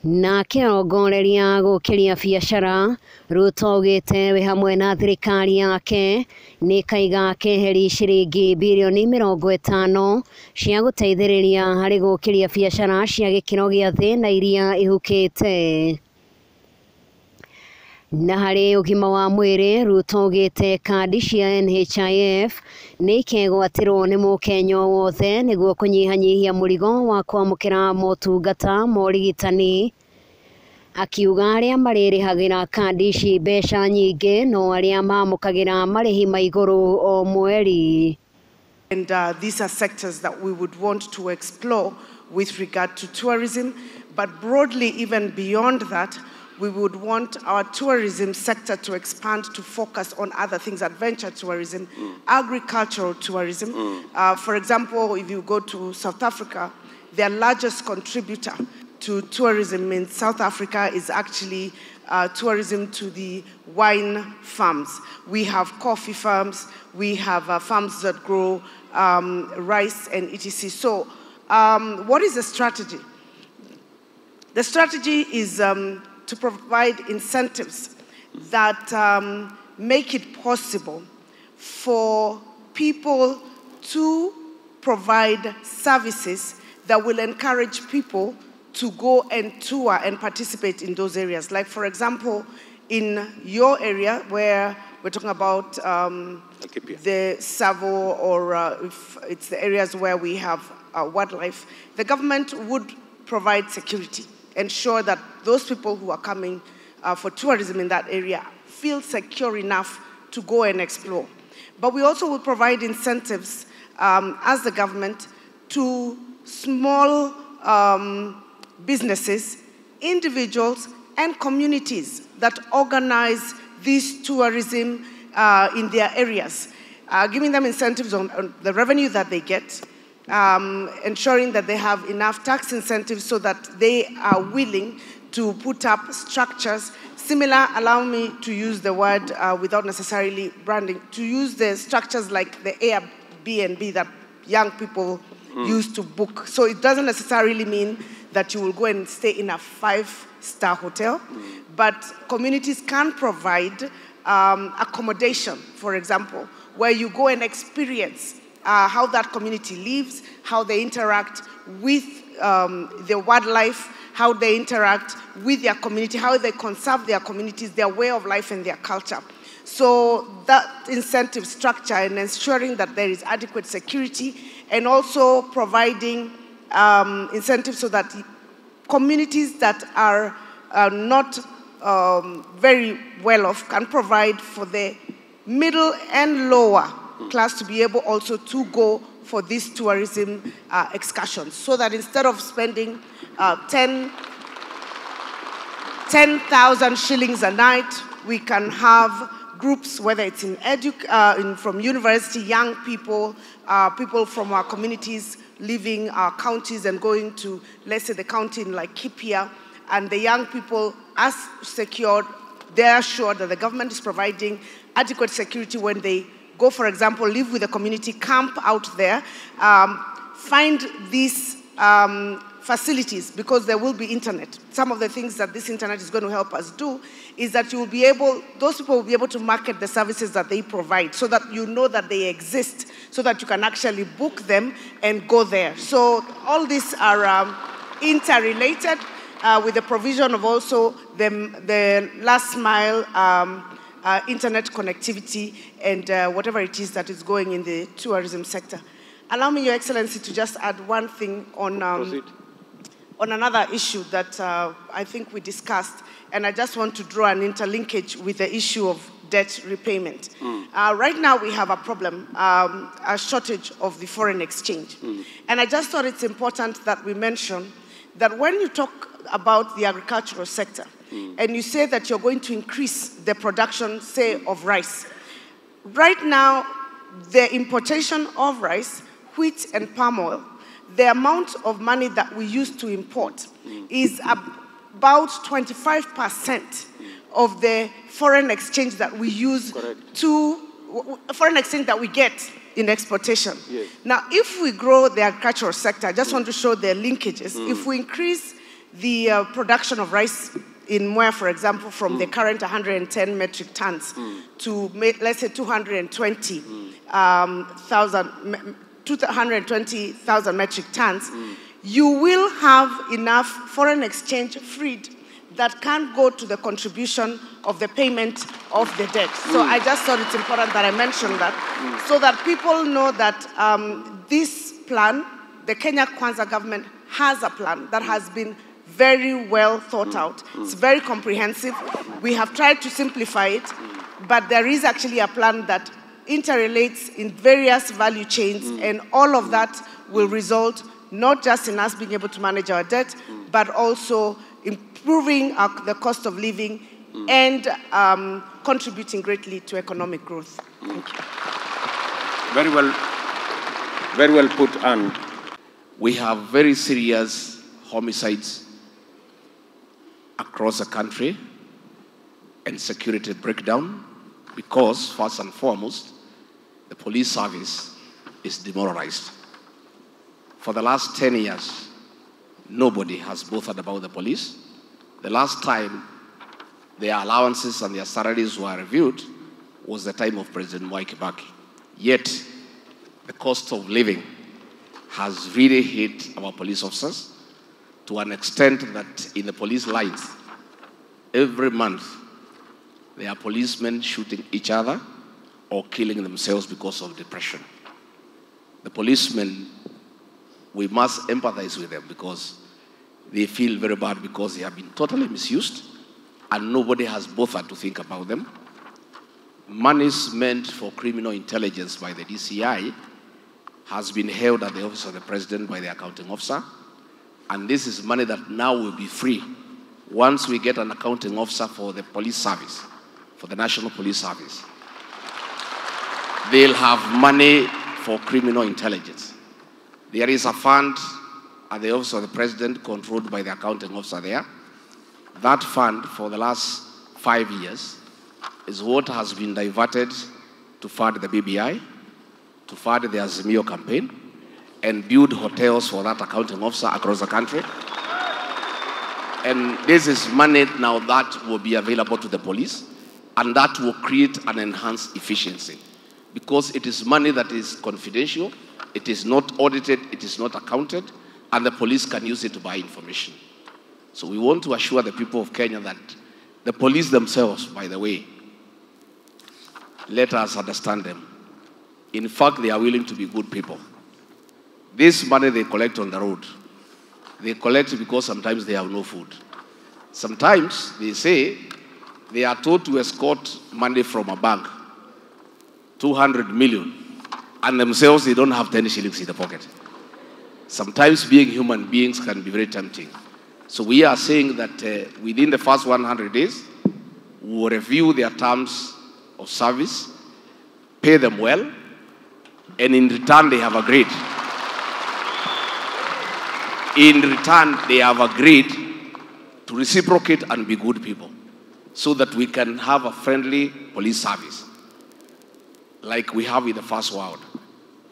Na kĩrongoreria gũkĩria biacara, Ruto augĩte we hamwe na thirikari yake nĩ kaiga keheri ciringi birioni 50 cia gũteithĩrĩria harĩ gũkĩria biacara cia gĩkĩro gĩa thĩ na iria ihukĩte. Na harĩ ũgima wa mwĩrĩ, Ruto augĩte kandi cia NHIF nĩ ikegwatirwo nĩ mũkenya wothe nĩguo kũnyihanyihia mũrigo wa kwamũkĩra motungata ma ũrigitani. Akiuga arĩa marĩrĩhagĩra kandi ici mbeca nyingĩ no arĩa mamũkagĩra marĩhi ma igũrũ o mweri. And these are sectors that we would want to explore with regard to tourism, but broadly even beyond that, we would want our tourism sector to expand to focus on other things, adventure tourism, agricultural tourism. For example, if you go to South Africa, their largest contributor to tourism in South Africa is actually tourism to the wine farms. We have coffee farms, we have farms that grow rice and etc. So what is the strategy? The strategy is to provide incentives that make it possible for people to provide services that will encourage people to go and tour and participate in those areas. Like, for example, in your area where we're talking about the Savo, or if it's the areas where we have wildlife, the government would provide security, ensure that those people who are coming for tourism in that area feel secure enough to go and explore. But we also will provide incentives as the government to small businesses, individuals, and communities that organize this tourism in their areas, giving them incentives on the revenue that they get, ensuring that they have enough tax incentives so that they are willing to put up structures similar, allow me to use the word without necessarily branding, to use the structures like the Airbnb that young people used to book. So it doesn't necessarily mean that you will go and stay in a 5-star hotel, but communities can provide accommodation, for example, where you go and experience how that community lives, how they interact with the wildlife, how they interact with their community, how they conserve their communities, their way of life and their culture. So that incentive structure and ensuring that there is adequate security, and also providing incentives so that communities that are not very well off can provide for the middle and lower class to be able also to go for these tourism excursions, so that instead of spending 10,000 shillings a night, we can have groups, whether it's from university, young people, people from our communities leaving our counties and going to, let's say, the county in like Kipia, and the young people are secured, they're sure that the government is providing adequate security when they go, for example, live with the community, camp out there, find these facilities, because there will be internet. Some of the things that this internet is going to help us do is that you will be able, those people will be able to market the services that they provide, so that you know that they exist, so that you can actually book them and go there. So all these are interrelated with the provision of also the last mile internet connectivity and whatever it is that is going in the tourism sector. Allow me, Your Excellency, to just add one thing on another issue that I think we discussed, and I just want to draw an interlinkage with the issue of debt repayment. Right now we have a problem, a shortage of the foreign exchange. And I just thought it's important that we mention that when you talk about the agricultural sector, and you say that you're going to increase the production, say, of rice. Right now, the importation of rice, wheat, and palm oil, the amount of money that we use to import is about 25% of the foreign exchange that we use foreign exchange that we get in exportation. Yes. Now, if we grow the agricultural sector, I just want to show the linkages. If we increase the production of rice in Mwea, for example, from the current 110 metric tons to, let's say, 220,000 metric tons, you will have enough foreign exchange freed that can go to the contribution of the payment of the debt. So I just thought it's important that I mention that, so that people know that this plan, the Kenya Kwanza government has a plan that has been very well thought out. It's very comprehensive. We have tried to simplify it, but there is actually a plan that interrelates in various value chains, and all of that will result not just in us being able to manage our debt, but also improving the cost of living and contributing greatly to economic growth. Thank you. Very well put, Anne. We have very serious homicides across the country and security breakdown because, first and foremost, the police service is demoralized. For the last 10 years, nobody has bothered about the police. The last time their allowances and their salaries were reviewed was the time of President Mwai Kibaki. Yet, the cost of living has really hit our police officers to an extent that in the police lines, every month, there are policemen shooting each other or killing themselves because of depression. The policemen, we must empathize with them because they feel very bad because they have been totally misused and nobody has bothered to think about them. Monies meant for criminal intelligence by the DCI has been held at the office of the president by the accounting officer, and this is money that now will be free once we get an accounting officer for the police service, for the National Police Service. They'll have money for criminal intelligence. There is a fund at the office of the president controlled by the accounting officer there. That fund for the last 5 years is what has been diverted to fund the BBI, to fund the Azimio campaign, and build hotels for that accounting officer across the country. And this is money now that will be available to the police, and that will create an enhanced efficiency because it is money that is confidential, it is not audited, it is not accounted, and the police can use it to buy information. So we want to assure the people of Kenya that the police themselves, by the way, let us understand them. In fact, they are willing to be good people. This money they collect on the road, they collect because sometimes they have no food. Sometimes they say they are told to escort money from a bank, 200 million, and themselves they don't have 10 shillings in the pocket. Sometimes being human beings can be very tempting. So we are saying that within the first 100 days, we will review their terms of service, pay them well, and in return they have agreed. In return, they have agreed to reciprocate and be good people so that we can have a friendly police service like we have in the first world,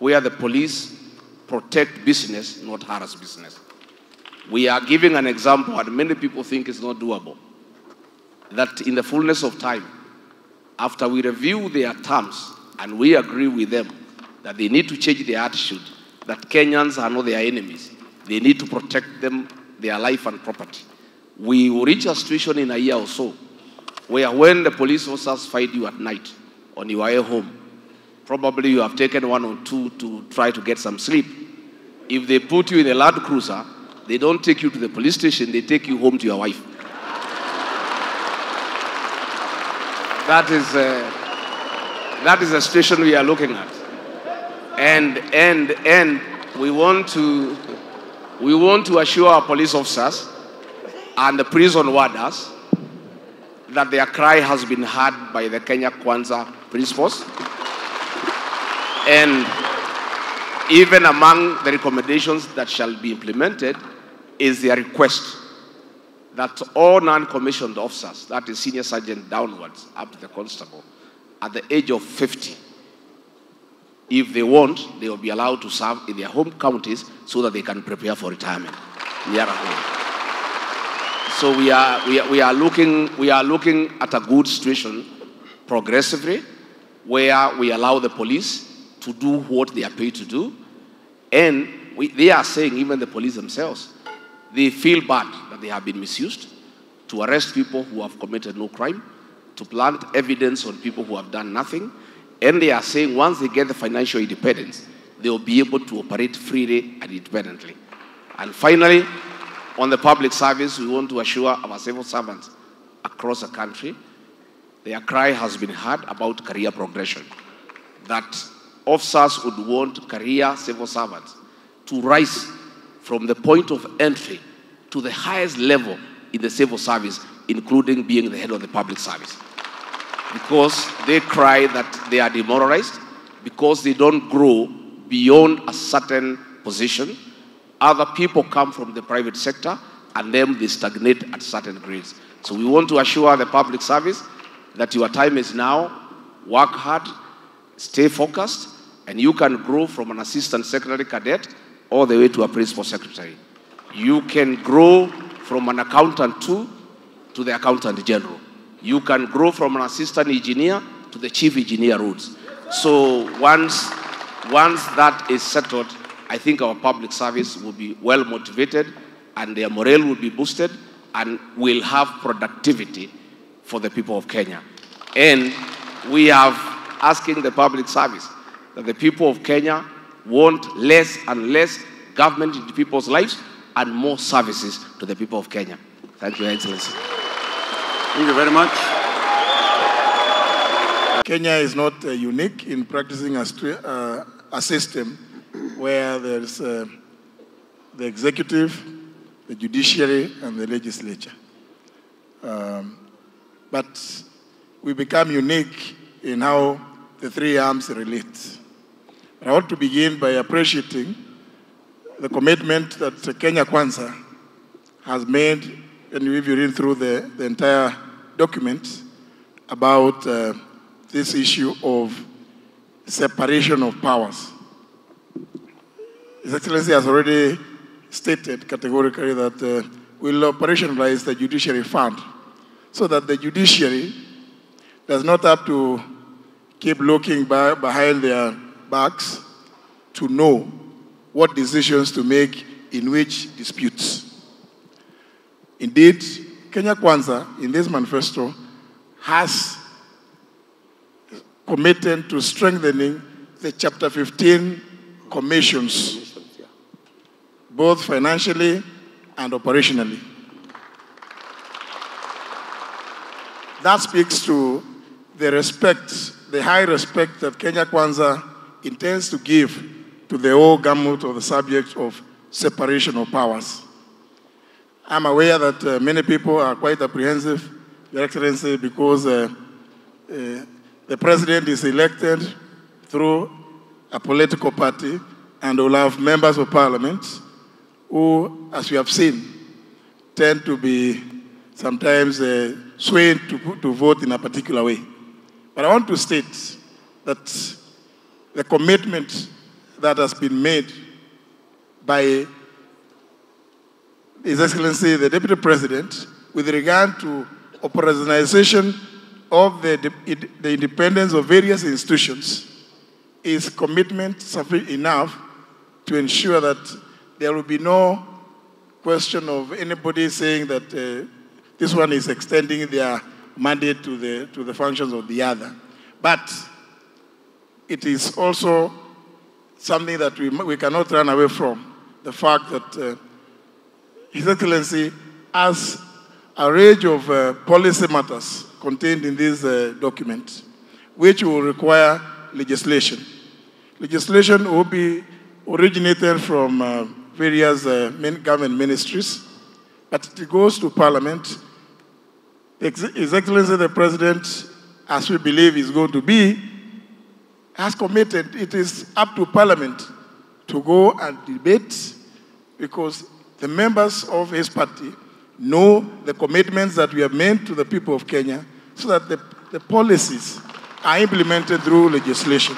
where the police protect business, not harass business. We are giving an example, and many people think it's not doable, that in the fullness of time, after we review their terms and we agree with them that they need to change their attitude, that Kenyans are not their enemies, they need to protect them, their life and property. We will reach a situation in a year or so where when the police officers find you at night on your way home, probably you have taken 1 or 2 to try to get some sleep. If they put you in a Land Cruiser, they don't take you to the police station, they take you home to your wife. That is the situation we are looking at. And we want to assure our police officers and the prison warders that their cry has been heard by the Kenya Kwanza principles. And even among the recommendations that shall be implemented is their request that all non-commissioned officers, that is senior sergeant downwards, up to the constable, at the age of 50, if they want, they will be allowed to serve in their home counties so that they can prepare for retirement near home. So we are looking at a good situation progressively, where we allow the police to do what they are paid to do. And they are saying, even the police themselves, they feel bad that they have been misused to arrest people who have committed no crime, to plant evidence on people who have done nothing. And they are saying once they get the financial independence, they will be able to operate freely and independently. And finally, on the public service, we want to assure our civil servants across the country, their cry has been heard about career progression, that officers would want career civil servants to rise from the point of entry to the highest level in the civil service, including being the head of the public service. Because they cry that they are demoralized, because they don't grow beyond a certain position. Other people come from the private sector, and then they stagnate at certain grades. So we want to assure the public service that your time is now. Work hard, stay focused, and you can grow from an assistant secretary cadet all the way to a principal secretary. You can grow from an accountant to the accountant general. You can grow from an assistant engineer to the chief engineer roles. So once that is settled, I think our public service will be well motivated, and their morale will be boosted, and will have productivity for the people of Kenya. And we have asking the public service that the people of Kenya want less and less government in people's lives and more services to the people of Kenya. Thank you, Your Excellency. Thank you very much. Kenya is not unique in practicing a system where there's the executive, the judiciary, and the legislature. But we become unique in how the three arms relate. I want to begin by appreciating the commitment that Kenya Kwanza has made, and if you read through the entire document, about this issue of separation of powers. His Excellency has already stated categorically that we'll operationalize the judiciary fund so that the judiciary does not have to keep looking behind their backs to know what decisions to make in which disputes. Indeed, Kenya Kwanza, in this manifesto, has committed to strengthening the Chapter 15 commissions, both financially and operationally. That speaks to the respect, the high respect that Kenya Kwanza intends to give to the whole gamut of the subject of separation of powers. I'm aware that many people are quite apprehensive, Your Excellency, because the president is elected through a political party and will have members of parliament who, as we have seen, tend to be sometimes swayed to vote in a particular way. But I want to state that the commitment that has been made by His Excellency the Deputy President with regard to operationalization of the independence of various institutions is commitment sufficient enough to ensure that there will be no question of anybody saying that this one is extending their mandate to the functions of the other. But it is also something that we cannot run away from, the fact that His Excellency has a range of policy matters contained in this document, which will require legislation. Legislation will be originated from various government ministries, but it goes to Parliament. His Excellency the President, as we believe is going to be, has committed, it is up to Parliament to go and debate, because the members of his party know the commitments that we have made to the people of Kenya, so that the policies are implemented through legislation.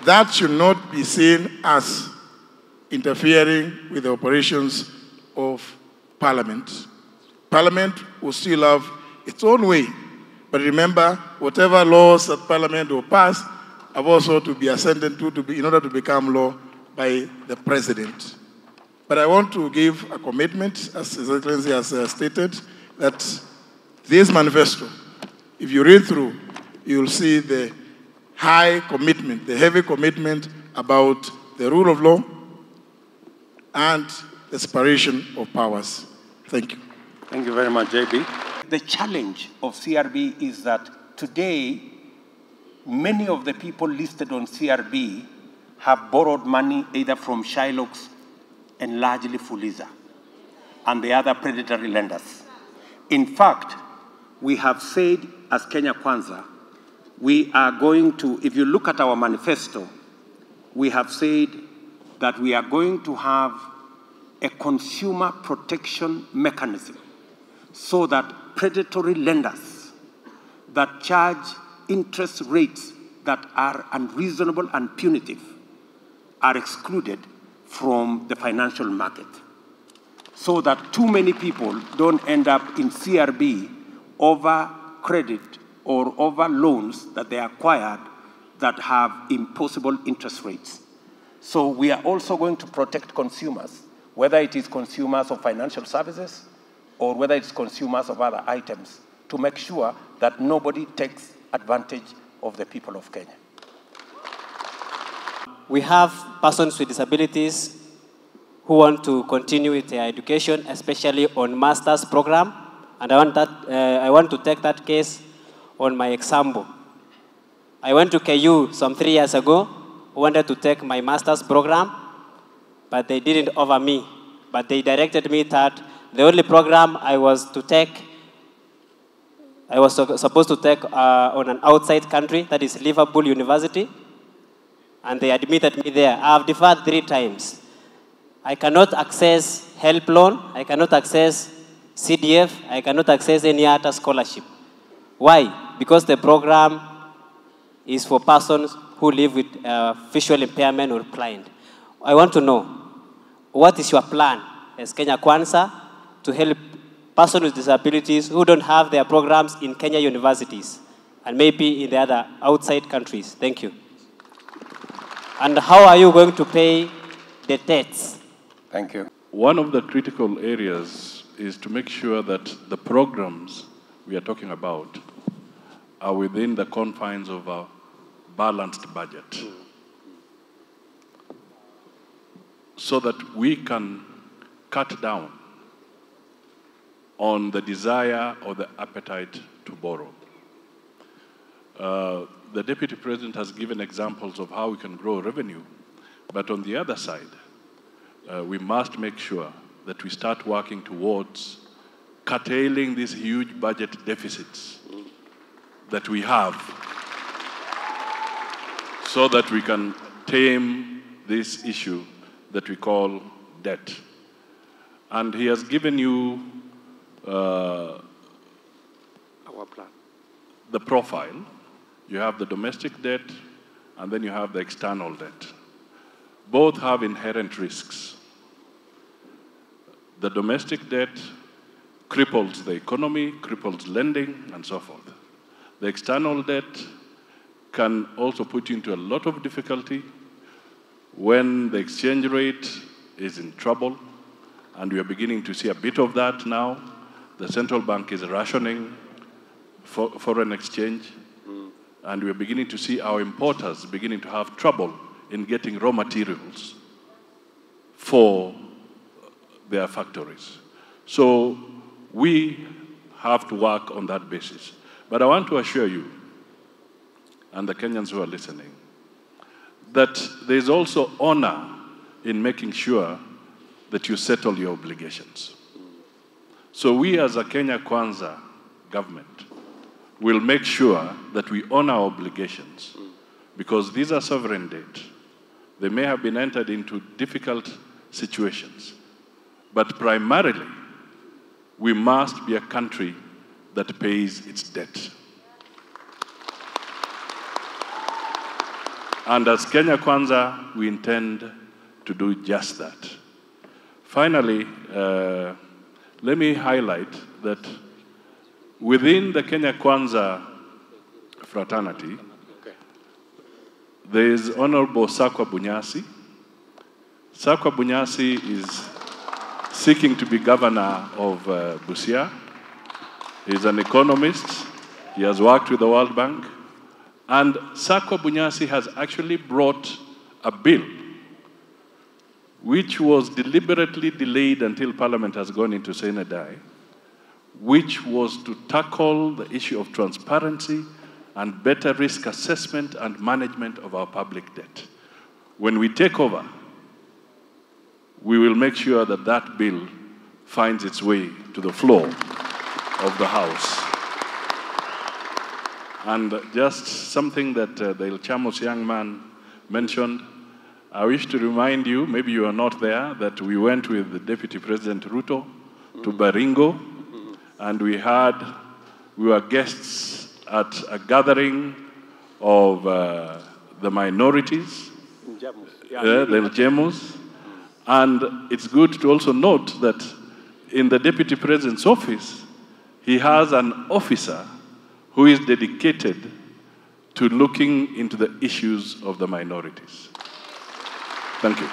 That should not be seen as interfering with the operations of Parliament. Parliament will still have its own way. But remember, whatever laws that Parliament will pass have also to be assented to in order to become law by the President. But I want to give a commitment, as His Excellency has stated, that this manifesto, if you read through, you will see the high commitment, the heavy commitment about the rule of law and the separation of powers. Thank you. Thank you very much, JB. The challenge of CRB is that today, many of the people listed on CRB have borrowed money either from Shylocks and largely Fuliza and the other predatory lenders. In fact, we have said as Kenya Kwanza, we are going to, if you look at our manifesto, we have said that we are going to have a consumer protection mechanism so that predatory lenders that charge interest rates that are unreasonable and punitive are excluded from the financial market, so that too many people don't end up in CRB over credit or over loans that they acquired that have impossible interest rates. So we are also going to protect consumers, whether it is consumers of financial services or whether it's consumers of other items, to make sure that nobody takes advantage of the people of Kenya. We have persons with disabilities who want to continue with their education, especially on master's program, and I want to take that case on my example. I went to KU some 3 years ago, wanted to take my master's program, but they didn't offer me. But they directed me that the only program I was supposed to take on an outside country, that is Liverpool University, and they admitted me there. I have deferred 3 times. I cannot access help loan, I cannot access CDF, I cannot access any other scholarship. Why? Because the program is for persons who live with visual impairment or blind. I want to know, what is your plan as Kenya Kwanza to help persons with disabilities who don't have their programs in Kenya universities and maybe in the other outside countries? Thank you. And how are you going to pay the debts? Thank you. One of the critical areas is to make sure that the programs we are talking about are within the confines of a balanced budget, so that we can cut down on the desire or the appetite to borrow. The Deputy President has given examples of how we can grow revenue, but on the other side, we must make sure that we start working towards curtailing these huge budget deficits that we have, so that we can tame this issue that we call debt. And he has given you our plan. The profile. You have the domestic debt, and then you have the external debt. Both have inherent risks. The domestic debt cripples the economy, cripples lending, and so forth. The external debt can also put you into a lot of difficulty when the exchange rate is in trouble, and we are beginning to see a bit of that now. The central bank is rationing foreign exchange, and we are beginning to see our importers beginning to have trouble in getting raw materials for their factories. So we have to work on that basis. But I want to assure you, and the Kenyans who are listening, that there is also honor in making sure that you settle your obligations. So we as a Kenya Kwanza government will make sure that we honor our obligations, because these are sovereign debt. They may have been entered into difficult situations, but primarily, we must be a country that pays its debt. And as Kenya Kwanza, we intend to do just that. Finally, let me highlight that within the Kenya Kwanza fraternity, there is Honorable Sakwa Bunyasi. Sakwa Bunyasi is seeking to be governor of Busia. He's an economist. He has worked with the World Bank. And Sakwa Bunyasi has actually brought a bill which was deliberately delayed until Parliament has gone into Sine Die, which was to tackle the issue of transparency and better risk assessment and management of our public debt. When we take over, we will make sure that that bill finds its way to the floor of the House. And just something that the Il Chamos young man mentioned, I wish to remind you, maybe you are not there, that we went with the Deputy President Ruto to Baringo, and we were guests at a gathering of the minorities, the Ljemus. And it's good to also note that in the Deputy President's office, he has an officer who is dedicated to looking into the issues of the minorities. Thank you.